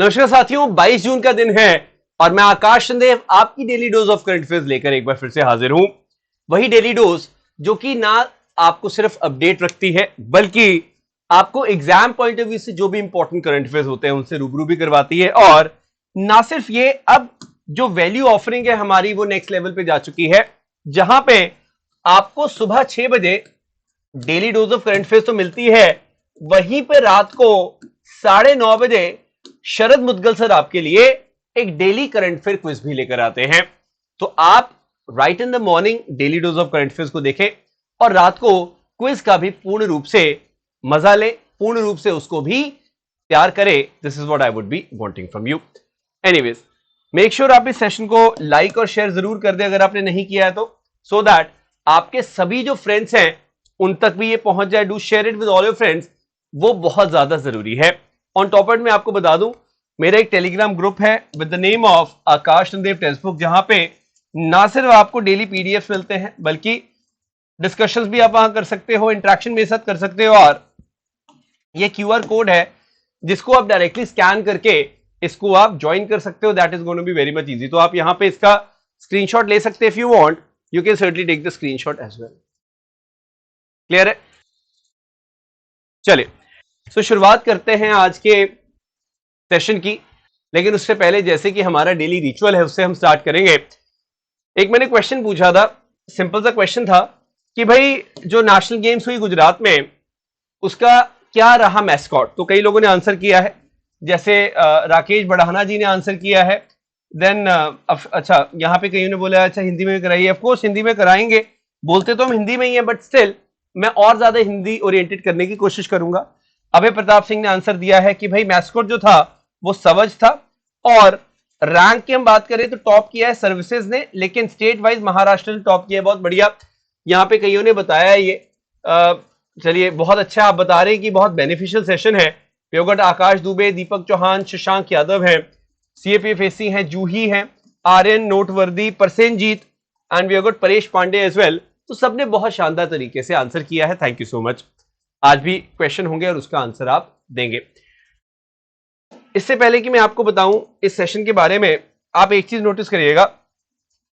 नमस्कार साथियों, 22 जून का दिन है और मैं आकाश चंदेव आपकी daily dose of current affairs लेकर एक बार फिर से हाजिर हूं। वही डेली डोज जो कि ना आपको सिर्फ अपडेट रखती है बल्कि आपको एग्जाम पॉइंट ऑफ व्यू से जो भी इंपॉर्टेंट करंट अफेयर्स होते हैं उनसे रूबरू भी करवाती है। और ना सिर्फ ये, अब जो वैल्यू ऑफरिंग है हमारी वो नेक्स्ट लेवल पे जा चुकी है, जहां पे आपको सुबह 6 बजे daily dose of current affairs तो मिलती है, वहीं पे रात को 9:30 बजे शरद मुद्गल सर आपके लिए एक डेली करंट अफेयर क्विज भी लेकर आते हैं। तो आप right in the morning daily dose of current affairs को देखें और रात को क्विज का भी पूर्ण रूप से मजा ले, पूर्ण रूप से उसको भी तैयार करें। This is what I would be wanting from you. Anyways, make sure आप इस सेशन को लाइक और शेयर जरूर कर दें अगर आपने नहीं किया है तो, सो दैट आपके सभी जो फ्रेंड्स हैं उन तक भी ये पहुंच जाए। Do share it with all your friends, वो बहुत ज्यादा जरूरी है। ऑन टॉप में आपको बता दूं, मेरा एक टेलीग्राम ग्रुप है with the name of Aakash Chandev text book, जहां पे ना सिर्फ आपको डेली पीडीएफ मिलते हैं बल्कि डिस्कशंस भी आप वहां कर सकते हो, इंटरेक्शन मेरे साथ कर सकते हो। और ये क्यूआर कोड है जिसको आप डायरेक्टली स्कैन करके इसको आप ज्वाइन कर सकते हो। That is going to be very much easy. तो आप यहां पे इसका स्क्रीनशॉट ले सकते हैं। If you want you can certainly take the screenshot as well. Clear है? चलिए, तो शुरुआत करते हैं आज के सेशन की। लेकिन उससे पहले, जैसे कि हमारा डेली रिचुअल है, उससे हम स्टार्ट करेंगे। एक मैंने क्वेश्चन पूछा था, सिंपल सा क्वेश्चन था कि भाई जो नेशनल गेम्स हुई गुजरात में, उसका क्या रहा मैस्कॉट। तो कई लोगों ने आंसर किया है, जैसे राकेश बढ़ाना जी ने आंसर किया है। देन अच्छा, यहाँ पे कईयों ने बोला अच्छा हिंदी में भी कराइए। ऑफकोर्स हिंदी में कराएंगे, बोलते तो हम हिंदी में ही है, बट स्टिल मैं और ज्यादा हिंदी ओरिएंटेड करने की कोशिश करूंगा। अभय प्रताप सिंह ने आंसर दिया है कि भाई मैस्कॉट जो था वो सवज था। और रैंक की हम बात करें तो टॉप किया है सर्विसेज ने, लेकिन स्टेट वाइज महाराष्ट्र ने टॉप किया है। बहुत बढ़िया, यहाँ पे कईयों ने बताया है ये। चलिए, बहुत अच्छा आप बता रहे हैं कि बहुत बेनिफिशियल सेशन है। प्योगट आकाश दुबे, दीपक चौहान, शशांक यादव है, सीएपीएफएसी है, जूही है, आर्यन नोटवर्दी, परसेनजीत एंड प्योगट परेश पांडे एज वेल। तो सबने बहुत शानदार तरीके से आंसर किया है। Thank you so much. आज भी क्वेश्चन होंगे और उसका आंसर आप देंगे। इससे पहले कि मैं आपको बताऊं इस सेशन के बारे में, आप एक चीज नोटिस करिएगा,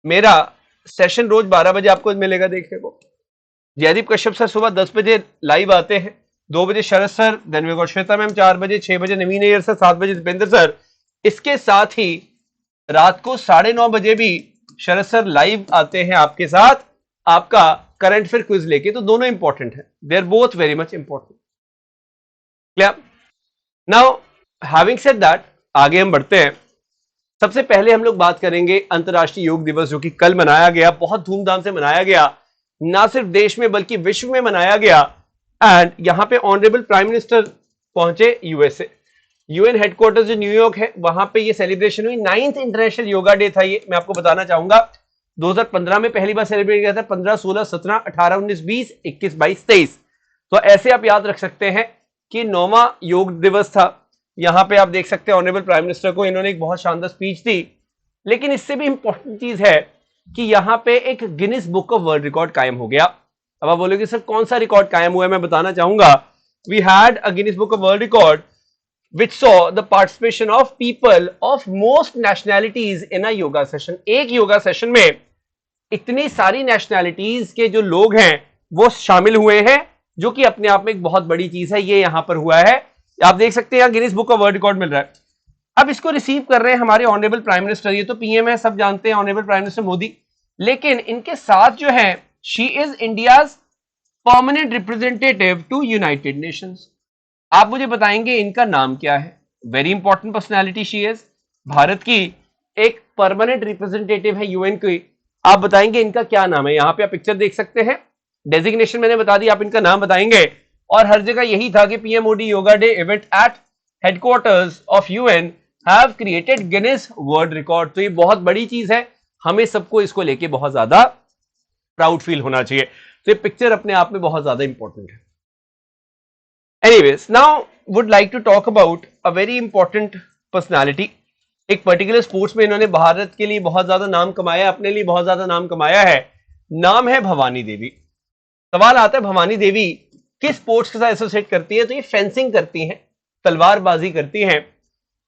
मेरा सेशन रोज 12 बजे आपको मिलेगा देखने को। जयदीप कश्यप सर सुबह 10 बजे लाइव आते हैं, 2 बजे Sharad sir, then we got Shweta ma'am 4 बजे, 6 बजे नवीन अय्यर सर, 7 बजे दीपेंद्र सर। इसके साथ ही रात को 9:30 बजे भी शरद सर लाइव आते हैं आपके साथ, आपका करंट अफेयर क्विज लेके। तो दोनों इंपॉर्टेंट है, they are both very much important. Clear? Now having said that, आगे हम बढ़ते हैं। सबसे पहले हम लोग बात करेंगे अंतर्राष्ट्रीय योग दिवस, जो कि कल मनाया गया, बहुत धूमधाम से मनाया गया, ना सिर्फ देश में बल्कि विश्व में मनाया गया। एंड यहां पे ऑनरेबल प्राइम मिनिस्टर पहुंचे यूएसए, यूएन हेडक्वार्टर्स जो न्यूयॉर्क है, वहां पे ये सेलिब्रेशन हुई। 9th इंटरनेशनल योगा डे था ये, मैं आपको बताना चाहूंगा। 2015 में पहली बार सेलिब्रेट किया था, 15, 16, 17, 18, 19, 20, 21, 22, 23। तो ऐसे आप याद रख सकते हैं कि 9वां योग दिवस था। यहां पे आप देख सकते हैं ऑनरेबल प्राइम मिनिस्टर को, इन्होंने एक बहुत शानदार स्पीच दी। लेकिन इससे भी इंपॉर्टेंट चीज है कि यहां पे एक Guinness book of world record कायम हो गया। अब आप बोलोगे सर कौन सा रिकॉर्ड कायम हुआ है, मैं बताना चाहूंगा। We had a Guinness book of world record which saw the participation of people of most nationalities in a yoga session। एक योगा सेशन में इतनी सारी नेशनैलिटीज के जो लोग हैं वो शामिल हुए हैं, जो कि अपने आप में एक बहुत बड़ी चीज है। ये यहां पर हुआ है, आप देख सकते हैं, Guinness book of world record मिल रहा है। अब इसको रिसीव कर रहे हैं हमारे ऑनरेबल प्राइम मिनिस्टर। ये तो पीएम है, सब जानते हैं, ऑनरेबल प्राइम मिनिस्टर मोदी। लेकिन इनके साथ जो है, she is India's permanent representative to United Nations. आप मुझे बताएंगे इनका नाम क्या है? Very important personality she is, Bharat की एक परमानेंट रिप्रेजेंटेटिव है यूएन की। आप बताएंगे इनका क्या नाम है? यहां पे आप पिक्चर देख सकते हैं, डेजिग्नेशन मैंने बता दी, आप इनका नाम बताएंगे। और हर जगह यही था कि PM Modi yoga day event at headquarters of UN have created Guinness world record. तो ये बहुत बड़ी चीज है, हमें सबको इसको लेके बहुत ज्यादा प्राउड फील होना चाहिए। तो ये पिक्चर अपने आप में बहुत ज्यादा इंपॉर्टेंट है। Anyways, now would like to talk about a very important personality। एक पर्टिकुलर स्पोर्ट्स में इन्होंने भारत के लिए बहुत ज्यादा नाम कमाया, अपने लिए बहुत ज्यादा नाम कमाया है। नाम है भवानी देवी। सवाल आता है भवानी देवी किस स्पोर्ट्स के साथ एसोसिएट करती है? तो ये फेंसिंग करती हैं, तलवारबाजी करती हैं।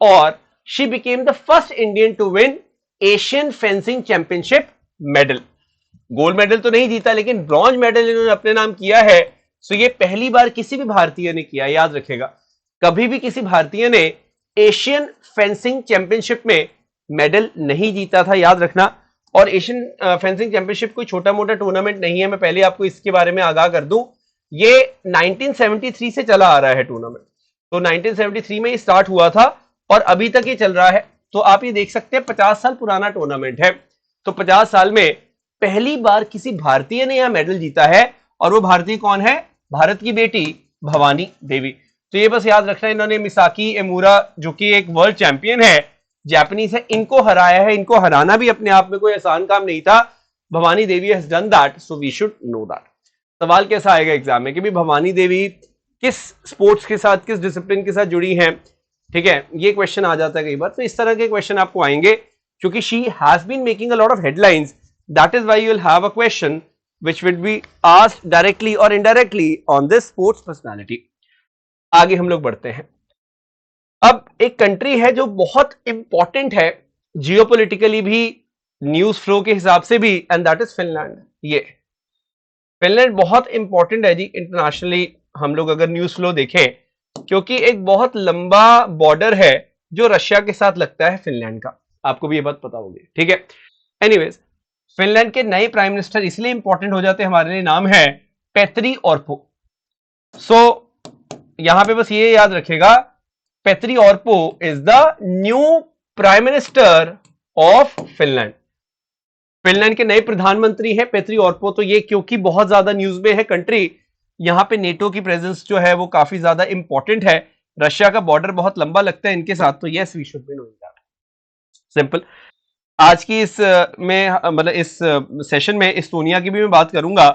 और she became the first Indian to win Asian fencing championship medal. Gold medal तो नहीं जीता, लेकिन ब्रॉन्ज मेडल इन्होंने अपने नाम किया है। सो ये पहली बार किसी भी भारतीय ने किया, याद रखेगा। कभी भी किसी भारतीय ने एशियन फेंसिंग चैंपियनशिप में मेडल नहीं जीता था, याद रखना। और एशियन फेंसिंग चैंपियनशिप कोई छोटा मोटा टूर्नामेंट नहीं है, मैं पहले आपको इसके बारे में आगाह कर दूं। ये 1973 से चला आ रहा है टूर्नामेंट। तो 1973 में ये स्टार्ट हुआ था और अभी तक ये चल रहा है। तो आप ये देख सकते हैं 50 साल पुराना टूर्नामेंट है। तो 50 साल में पहली बार किसी भारतीय ने यह मेडल जीता है, और वो भारतीय कौन है? भारत की बेटी भवानी देवी। तो ये बस याद रखना, इन्होंने मिसाकी एमुरा जो कि एक वर्ल्ड चैंपियन है, जापानीज है, इनको हराया है। इनको हराना भी अपने आप में कोई आसान काम नहीं था। Bhavani Devi has done that, so we should know that. सवाल कैसा आएगा एग्जाम में कि भी भवानी देवी किस स्पोर्ट्स के साथ, किस डिसिप्लिन के साथ जुड़ी हैं, ठीक है, ये क्वेश्चन आ जाता है कई बार। तो इस तरह के क्वेश्चन आपको आएंगे क्योंकि she has been making a lot of headlines, that is why you will have a question which will be asked directly और indirectly on this sports personality. आगे हम लोग बढ़ते हैं। अब एक कंट्री है जो बहुत इंपॉर्टेंट है जियोपॉलिटिकली भी, न्यूज फ्लो के हिसाब से भी, एंड दैट इज फिनलैंड। ये फिनलैंड बहुत इंपॉर्टेंट है जी इंटरनेशनली, हम लोग अगर न्यूज फ्लो देखें, क्योंकि एक बहुत लंबा बॉर्डर है जो रशिया के साथ लगता है फिनलैंड का। आपको भी ये बात पता होगी, ठीक है। एनीवेज, फिनलैंड के नए प्राइम मिनिस्टर इसलिए इंपॉर्टेंट हो जाते हैं हमारे लिए, नाम है पेत्री ऑर्पो। सो यहां पे बस ये याद रखेगा, Petteri Orpo is the new prime minister of Finland. Finland के नए प्रधानमंत्री हैं पेत्री ऑर्पो। तो ये क्योंकि बहुत ज्यादा न्यूज में है कंट्री, यहां पे नेटो की प्रेजेंस जो है वो काफी ज्यादा इंपॉर्टेंट है। रशिया का बॉर्डर बहुत लंबा लगता है इनके साथ, तो yes we should be knowing that. Simple. आज की इस में मतलब इस सेशन में एस्टोनिया की भी मैं बात करूंगा।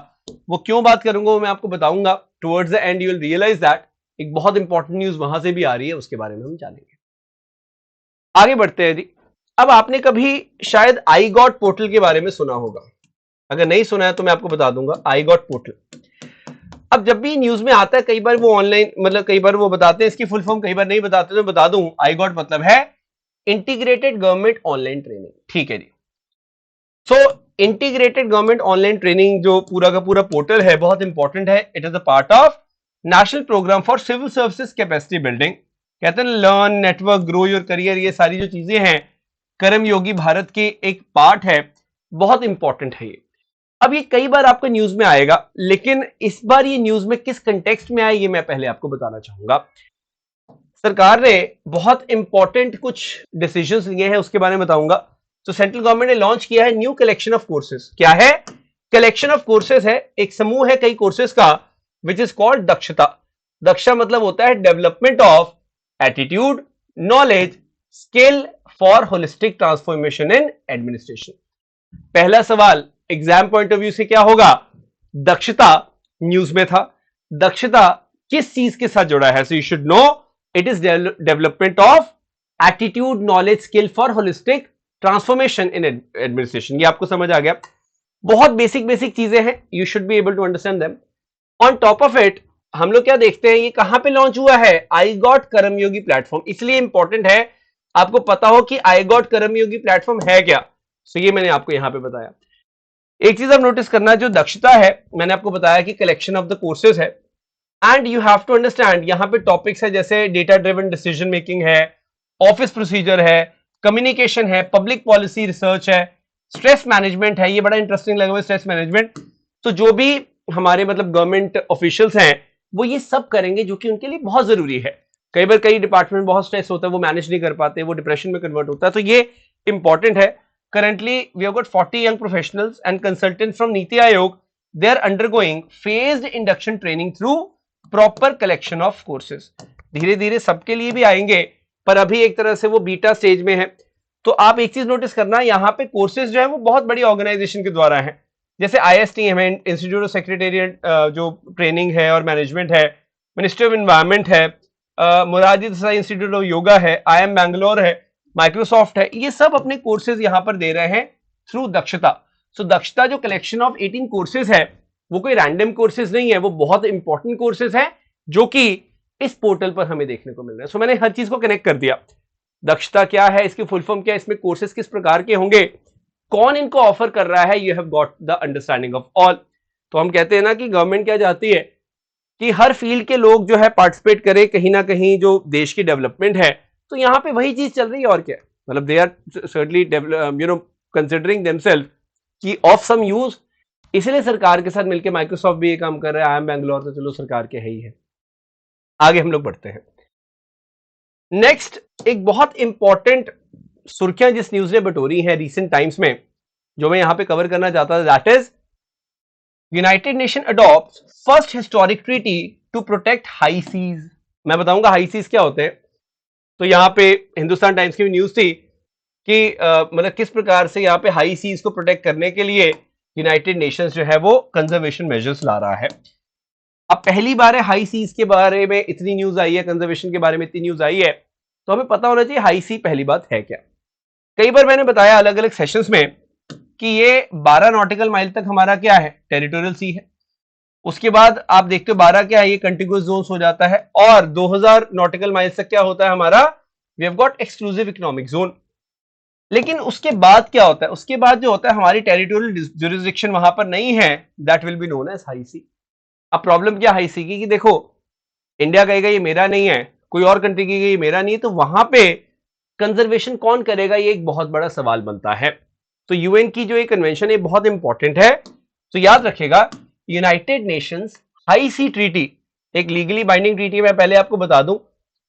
वो क्यों बात करूंगा वो मैं आपको बताऊंगा। Towards the end you will realise that एक बहुत इंपॉर्टेंट न्यूज वहां से भी आ रही है, उसके बारे में हम जानेंगे। आगे बढ़ते हैं जी। अब आपने कभी शायद आई गॉट पोर्टल के बारे में सुना होगा, अगर नहीं सुना है तो मैं आपको बता दूंगा आई गॉट पोर्टल। अब जब भी न्यूज में आता है, कई बार वो ऑनलाइन मतलब कई बार वो बताते हैं इसकी फुल फॉर्म, कई बार नहीं बताते, तो बता दूं आई गॉट मतलब है इंटीग्रेटेड गवर्नमेंट ऑनलाइन ट्रेनिंग, ठीक है जी। So integrated government online training जो पूरा का पूरा पोर्टल है बहुत इंपॉर्टेंट है। It is a part of national programme for civil services capacity building. कहते हैं learn, network, grow your career, ये सारी जो चीजें हैं कर्मयोगी भारत के एक पार्ट है, बहुत इंपॉर्टेंट है ये। अब ये कई बार आपको न्यूज में आएगा, लेकिन इस बार ये न्यूज में किस कंटेक्स्ट में आया ये मैं पहले आपको बताना चाहूंगा। सरकार ने बहुत इंपॉर्टेंट कुछ डिसीजंस लिए हैं, उसके बारे में बताऊंगा। तो सेंट्रल गवर्नमेंट ने लॉन्च किया है न्यू कलेक्शन ऑफ कोर्सेज। क्या है? कलेक्शन ऑफ कोर्सेज है, एक समूह है कई कोर्सेज का, विच इज कॉल्ड दक्षता। दक्षा मतलब होता है development of attitude, knowledge, skill for holistic transformation in administration. पहला सवाल एग्जाम पॉइंट ऑफ व्यू से क्या होगा? दक्षता न्यूज में था, दक्षता किस चीज के साथ जुड़ा है? So you should know it is development of attitude, knowledge, skill for holistic transformation in administration. ये आपको समझ आ गया? बहुत बेसिक चीजें हैं, you should be able to understand them. On top of it हम लोग क्या देखते हैं, ये कहां पे लॉन्च हुआ है? I got Karmayogi platform. इसलिए इंपॉर्टेंट है आपको पता हो कि आई गॉट कर्मयोगी प्लेटफॉर्म है क्या। सो ये मैंने आपको यहां पे बताया। एक चीज आप नोटिस करना, जो दक्षता है मैंने आपको बताया कि कलेक्शन ऑफ द कोर्सेज है, and you have to understand यहां पे टॉपिक्स है जैसे डेटा ड्रिवन डिसीजन मेकिंग है, ऑफिस प्रोसीजर है, कम्युनिकेशन है, पब्लिक पॉलिसी रिसर्च है, स्ट्रेस मैनेजमेंट है। ये बड़ा इंटरेस्टिंग लगा मुझे, स्ट्रेस मैनेजमेंट। तो जो भी हमारे मतलब गवर्नमेंट ऑफिशियल्स हैं वो ये सब करेंगे, जो कि उनके लिए बहुत जरूरी है। कई बार कई डिपार्टमेंट बहुत स्ट्रेस होता है, वो मैनेज नहीं कर पाते, वो डिप्रेशन में कन्वर्ट होता है, तो ये इंपॉर्टेंट है। Currently, we have got 40 young professionals and consultants from Niti Aayog. They are undergoing phased induction training through proper collection of courses. धीरे धीरे सबके लिए भी आएंगे, पर अभी एक तरह से वो बीटा स्टेज में है। तो आप एक चीज नोटिस करना, यहाँ पे कोर्सेज जो है वो बहुत बड़ी ऑर्गेनाइजेशन के द्वारा है, जैसे ISTM है, इंस्टीट्यूट ऑफ सेक्रेटेरिएट जो ट्रेनिंग है और मैनेजमेंट है, मिनिस्ट्री ऑफ एनवायरमेंट है, मोरारजी देसाई इंस्टीट्यूट ऑफ योगा है, IIM बैंगलोर है, माइक्रोसॉफ्ट है, ये सब अपने कोर्सेज यहां पर दे रहे हैं थ्रू दक्षता। सो दक्षता जो कलेक्शन ऑफ 18 कोर्सेज है वो कोई रैंडम कोर्सेज नहीं है, वो बहुत इंपॉर्टेंट कोर्सेज है जो कि इस पोर्टल पर हमें देखने को मिल रहे हैं। सो मैंने हर चीज को कनेक्ट कर दिया। दक्षता क्या है, इसकी फुल फॉर्म क्या है, इसमें कोर्सेज किस प्रकार के होंगे, कौन इनको ऑफर कर रहा है, you have got the understanding of all. तो हम कहते हैं ना कि गवर्नमेंट क्या चाहती है कि हर फील्ड के लोग जो है पार्टिसिपेट करें कहीं ना कहीं जो देश की डेवलपमेंट है। तो यहां पे वही चीज चल रही है और क्या, मतलब they are certainly considering themselves कि ऑफ सम यूज, इसलिए सरकार के साथ मिलकर माइक्रोसॉफ्ट भी ये काम कर रहा है। आई एम बैंगलोर, तो चलो सरकार के है ही है। आगे हम लोग बढ़ते हैं। नेक्स्ट एक बहुत इंपॉर्टेंट सुर्खियां जिस न्यूज ने बटोरी है रिसेंट टाइम्स में, जो मैं यहां पे कवर करना चाहता था, that is United Nation adopt first historic treaty to protect high seas. मैं बताऊंगा हाई सीज क्या होते हैं। तो यहां पे हिंदुस्तान टाइम्स की भी न्यूज थी कि मतलब किस प्रकार से यहां पे हाई सीज को प्रोटेक्ट करने के लिए यूनाइटेड नेशंस जो है वो कंजर्वेशन मेजर्स ला रहा है। अब पहली बार है हाई सीज के बारे में इतनी न्यूज आई है, कंजर्वेशन के बारे में इतनी न्यूज आई है, तो हमें पता होना चाहिए हाई सी पहली बात है क्या। कई बार मैंने बताया अलग अलग सेशंस में कि ये 12 नॉटिकल माइल तक हमारा क्या है, टेरिटोरियल सी है। उसके बाद आप देखते हो 12 क्या है, ये कंटिगुअस जोन हो जाता है, और 2000 नॉटिकल माइल्स तक क्या होता है हमारा, we have got exclusive economic zone. लेकिन उसके बाद क्या होता है, उसके बाद जो होता है हमारी टेरिटोरियल ज्यूरिसडिक्शन वहां पर नहीं है, that will be known as high sea. अब प्रॉब्लम क्या हाई सी की, कि देखो इंडिया कहेगा ये मेरा नहीं है, कोई और कंट्री की ये मेरा नहीं है, तो वहां पे कंजर्वेशन कौन करेगा, ये एक बहुत बड़ा सवाल बनता है। तो यूएन की जो ये कन्वेंशन है बहुत इंपॉर्टेंट है। तो याद रखेगा यूनाइटेड नेशंस हाई सी ट्रीटी एक लीगली बाइंडिंग ट्रीटी, मैं पहले आपको बता दूं,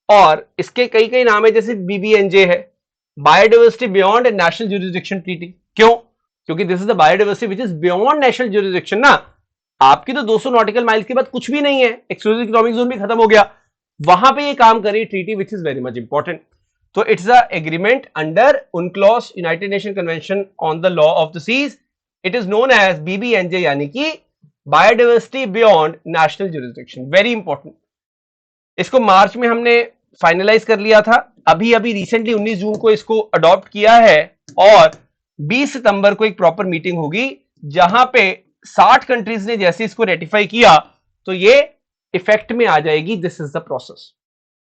और इसके कई कई नाम है, जैसे बीबीएनजे है, biodiversity beyond national jurisdiction treaty. क्यों? क्योंकि this is the biodiversity which is beyond national jurisdiction ना। आपकी तो 200 नॉटिकल माइल्स के बाद कुछ भी नहीं है, एक्सक्लूसिव इकोनॉमिक जोन भी खत्म हो गया, वहां पे ये काम करी treaty which is very much important. तो it's a agreement under UNCLOS, United Nation Convention on the law of the seas. It is known as BBNJ, यानी कि biodiversity beyond national jurisdiction, very important. इसको March में हमने finalise कर लिया था, अभी अभी रिसेंटली 19 जून को इसको अडॉप्ट किया है, और 20 सितंबर को एक प्रॉपर मीटिंग होगी जहां पे 60 कंट्रीज ने जैसे इसको रेटिफाई किया तो ये इफेक्ट में आ जाएगी। This is the process.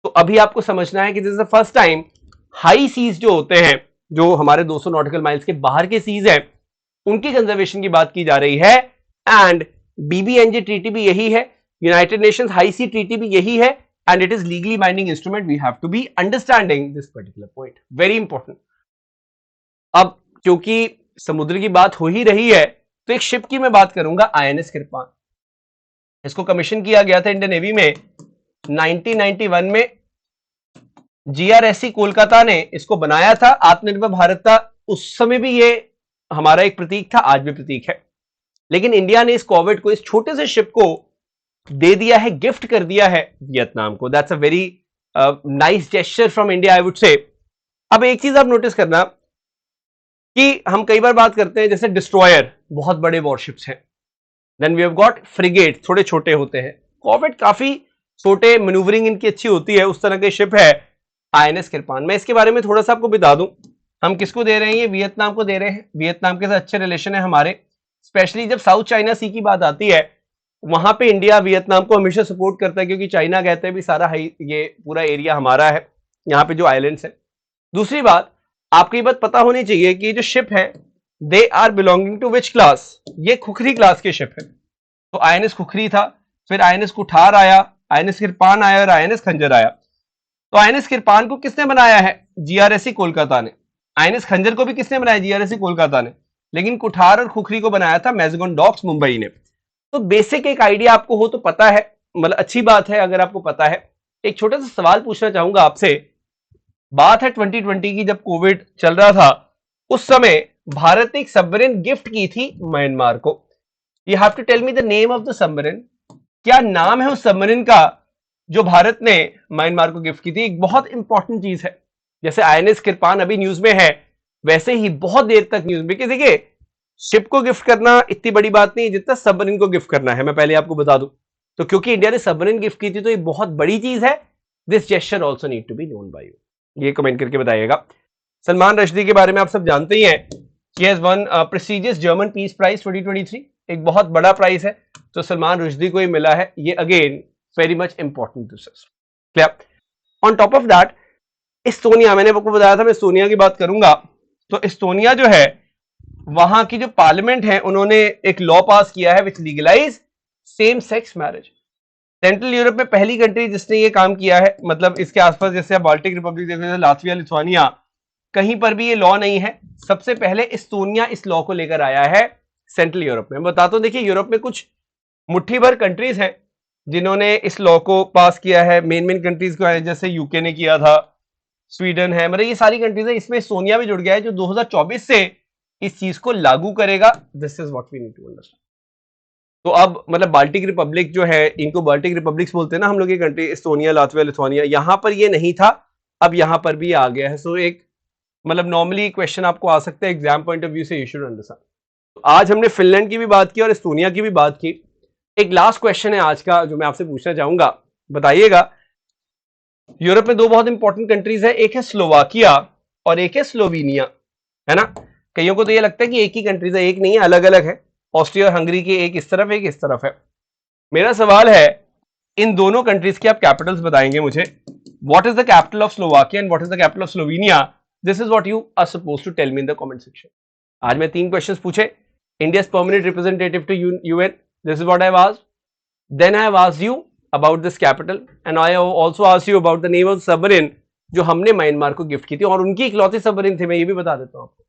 तो अभी आपको समझना है कि this is the first time high seas जो होते हैं, जो हमारे 200 नॉटिकल माइल्स के बाहर के सीज है, उनकी कंजर्वेशन की बात की जा रही है। एंड बीबीएनजे ट्रीटी भी यही है, यूनाइटेड नेशंस हाई सी ट्रीटी भी यही है, and it is legally binding instrument. We have to be understanding this particular point, very important. अब क्योंकि समुद्र की बात हो ही रही है, तो एक शिप की मैं बात करूंगा, INS किरपान। इसको कमीशन किया गया था इंडियन नेवी में 1991 में। GRSC कोलकाता ने इसको बनाया था, आत्मनिर्भर भारत था उस समय भी, ये हमारा एक प्रतीक था, आज भी प्रतीक है। लेकिन इंडिया ने इस कॉर्वेट को, इस छोटे से शिप को दे दिया है, गिफ्ट कर दिया है वियतनाम को। That's a very nice gesture from India, I would say. अब एक चीज आप नोटिस करना कि हम कई बार बात करते हैं जैसे डिस्ट्रॉयर बहुत बड़े वॉरशिप्स हैं, then we have got frigate, थोड़े छोटे होते हैं, कॉर्वेट काफी छोटे, मैन्यूवरिंग इनकी अच्छी होती है, उस तरह के शिप है INS किरपान। मैं इसके बारे में थोड़ा सा आपको बता दूं, हम किसको दे रहे हैं, ये वियतनाम को दे रहे हैं। वियतनाम के साथ अच्छे रिलेशन है हमारे, स्पेशली जब साउथ चाइना सी की बात आती है, वहां पे इंडिया वियतनाम को हमेशा सपोर्ट करता है, क्योंकि चाइना कहते हैं भी सारा ये पूरा एरिया हमारा है, यहाँ पे जो आइलैंड्स है। दूसरी बात, आपको ये बात पता होनी चाहिए कि जो शिप है they are belonging to which class, ये खुखरी क्लास के शिप है। तो INS खुखरी था, फिर INS कुठार आया, INS किरपान आया, और INS खंजर आया। तो INS किरपान को किसने बनाया है, GRSC कोलकाता ने। INS खंजर को भी किसने बनाया, GRSC कोलकाता ने। लेकिन कुठार और खुखरी को बनाया था मैज़गॉन डॉक्स मुंबई ने। तो बेसिक एक आइडिया आपको हो तो पता है, मतलब अच्छी बात है अगर आपको पता है। एक छोटा सा सवाल पूछना चाहूंगा आपसे, बात है 2020 की, जब कोविड चल रहा था, उस समय भारत ने एक सबमरीन गिफ्ट की थी म्यांमार को। You have to tell me the name of the submarine. क्या नाम है उस सबमरीन का जो भारत ने म्यांमार को गिफ्ट की थी? एक बहुत इंपॉर्टेंट चीज है। जैसे INS किरपान अभी न्यूज में है, वैसे ही बहुत देर तक न्यूज में, कि देखिए शिप को गिफ्ट करना इतनी बड़ी बात नहीं है जितना सबमरीन को गिफ्ट करना है, मैं पहले आपको बता दूं। तो क्योंकि इंडिया ने सबमरीन गिफ्ट की थी तो ये बहुत बड़ी चीज है। This gesture also need to be known by you, ये कमेंट करके बताइएगा। सलमान रश्दी के बारे में आप सब जानते ही हैं कि has one prestigious German peace prize 2023, एक बहुत बड़ा प्राइज है, तो सलमान रश्दी को ही मिला है। ये again very much important this is clear. On top of that, इस्तोनिया, मैंने आपको बताया था मैं इस्तोनिया की बात करूंगा। तो इस्तोनिया जो है, वहां की जो पार्लियामेंट है, उन्होंने एक लॉ पास किया है which legalise same sex marriage. Central Europe में पहली कंट्री जिसने ये काम किया है, मतलब इसके आसपास जैसे आप बाल्टिक रिपब्लिक देख रहे हैं, लातविया, लिथुआनिया, कहीं पर भी ये लॉ नहीं है। सबसे पहले इस्तोनिया इस लॉ को लेकर आया है सेंट्रल यूरोप में। मैं बताता हूं, देखिए यूरोप में कुछ मुट्ठी भर कंट्रीज हैं जिन्होंने इस लॉ को पास किया है। मेन कंट्रीज को है, जैसे यूके ने किया था, स्वीडन है, मतलब ये सारी कंट्रीज है। इसमें इस्तोनिया भी जुड़ गया है जो 2024 से इस चीज को लागू करेगा। This is what we need to understand. तो अब मतलब बाल्टिक रिपब्लिक जो है, इनको बाल्टिक रिपब्लिक्स बोलते हैं ना हम लोग, ये कंट्री इस्तोनिया, लातविया, लिथुआनिया, यहां पर ये नहीं था, अब यहां पर भी आ गया है। सो एक मतलब नॉर्मली क्वेश्चन आपको आ सकता है एग्जाम पॉइंट ऑफ व्यू से, यू शुड अंडरस्टैंड। तो आज हमने फिनलैंड की भी बात की और इस्तोनिया की भी बात की। एक लास्ट क्वेश्चन है आज का जो मैं आपसे पूछना चाहूंगा, बताइएगा। यूरोप में दो बहुत इंपॉर्टेंट कंट्रीज है, एक है स्लोवाकिया और एक है स्लोवेनिया, है ना। कईयों को तो ये लगता है कि एक ही कंट्रीज है, एक नहीं है, अलग अलग है। ऑस्ट्रिया और हंगरी की एक इस तरफ, एक इस तरफ है। मेरा सवाल है, इन दोनों कंट्रीज के आप कैपिटल्स बताएंगे मुझे। What is the capital of Slovakia and what is the capital of Slovenia? This is what you are supposed to tell me in the comment section. आज मैं 3 क्वेश्चंस पूछे। India's permanent representative to UN, this is what I have asked. Then I have asked you about this capital and I have also asked you about the name of submarine जो हमने Myanmar को gift की थी, और उनकी इकलौती submarine थी, मैं ये भी बता देता हूं आपको।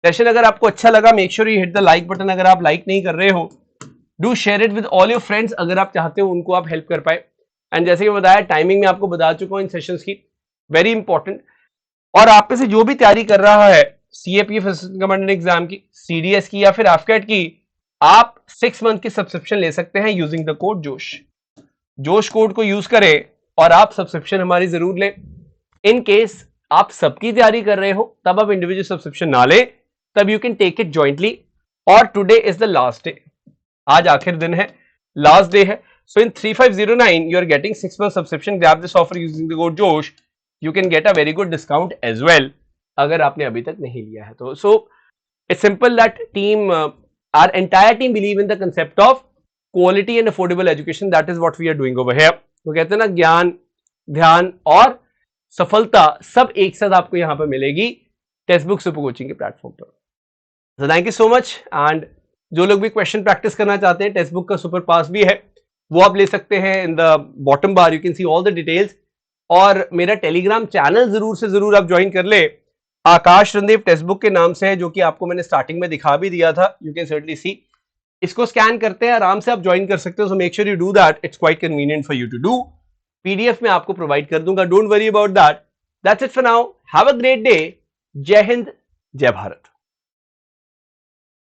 सेशन अगर आपको अच्छा लगा, make sure you hit the like button. अगर आप लाइक नहीं कर रहे हो, do share it with all your friends, अगर आप चाहते हो उनको आप हेल्प कर पाए। एंड जैसे कि मैं बताया, टाइमिंग में आपको बता चुका हूं इन सेशंस की, वेरी इंपॉर्टेंट। और आप में से जो भी तैयारी कर रहा है सीएपीएफ असिस्टेंट कमांडेंट एग्जाम की, सीडीएस की या फिर एफकेट की, आप 6 मंथ की सब्सक्रिप्शन ले सकते हैं यूजिंग द कोड जोश। जोश कोड को यूज करें और आप सब्सक्रिप्शन हमारी जरूर लें। इन केस आप सबकी तैयारी कर रहे हो, तब आप इंडिविजुअल सब्सक्रिप्शन ना ले, तब you can take it jointly. और today is the last day, आज आखिर दिन है, लास्ट डे है। So in 3509 you are getting 6 month subscription. Grab this offer using the code Josh. You can get a very good discount as well अगर आपने अभी तक नहीं लिया है तो। So it's simple that team, our entire team believe in the concept of quality and affordable education. That is what we are doing over here. तो कहते हैं ना, ज्ञान, ध्यान और सफलता सब एक साथ आपको यहां पर मिलेगी टेक्स्ट बुक सुपर कोचिंग के प्लेटफॉर्म पर। So thank you so much. And जो लोग भी क्वेश्चन प्रैक्टिस करना चाहते हैं, टेक्स्ट बुक का सुपर पास भी है, वो आप ले सकते हैं। In the bottom bar you can see all the details. और मेरा टेलीग्राम चैनल जरूर से जरूर आप ज्वाइन कर ले, आकाश रणदेव टेक्स्ट बुक के नाम से है, जो कि आपको मैंने स्टार्टिंग में दिखा भी दिया था। यू कैन सर्टनली सी, इसको स्कैन करते हैं, आराम से आप ज्वाइन कर सकते हो। So make sure you do that, it's quite convenient for you to do. PDF में आपको प्रोवाइड कर दूंगा, don't worry about that. That's it for now, have a great day. जय हिंद, जय भारत।